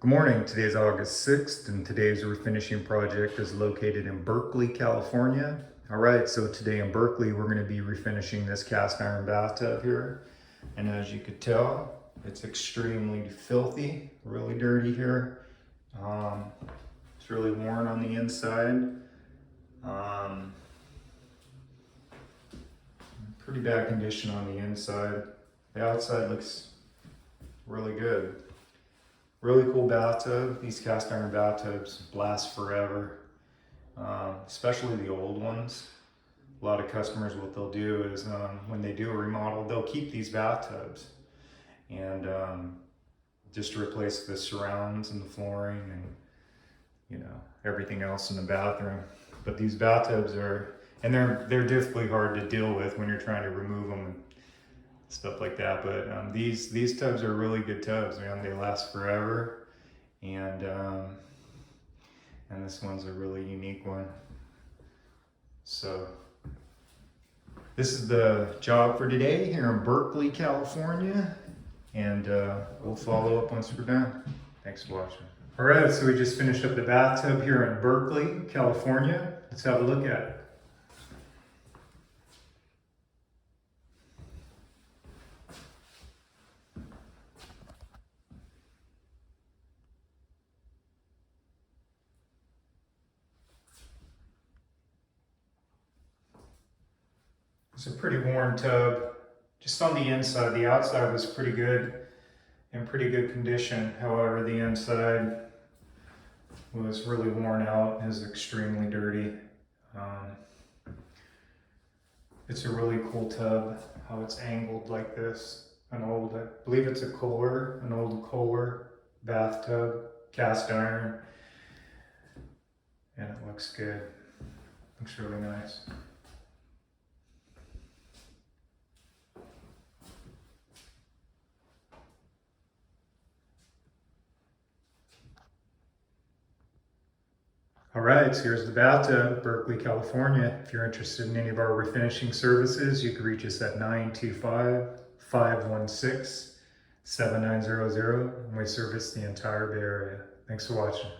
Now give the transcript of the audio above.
Good morning, today is August 6th and today's refinishing project is located in Berkeley, California. Alright, so today in Berkeley we're going to be refinishing this cast iron bathtub here. And as you could tell, it's extremely filthy, really dirty here. It's really worn on the inside. Pretty bad condition on the inside. The outside looks really good. Really cool bathtub. These cast iron bathtubs last forever, especially the old ones. A lot of customers, what they'll do is when they do a remodel, they'll keep these bathtubs and just replace the surrounds and the flooring and everything else in the bathroom. But these bathtubs and they're difficult hard to deal with when you're trying to remove them and stuff like that. But these tubs are really good tubs, man. They last forever, and this one's a really unique one. So this is the job for today here in Berkeley, California, and we'll follow up once we're done. Thanks for watching. All right, so we just finished up the bathtub here in Berkeley, California. Let's have a look at it. It's a pretty worn tub, just on the inside. The outside was pretty good, in pretty good condition. However, the inside was really worn out, is extremely dirty. It's a really cool tub, how it's angled like this. I believe it's an old Kohler bathtub, cast iron, and it looks good. Looks really nice. All right, so here's the bathtub, Berkeley, California. If you're interested in any of our refinishing services, you can reach us at 925-516-7900, and we service the entire Bay Area. Thanks for watching.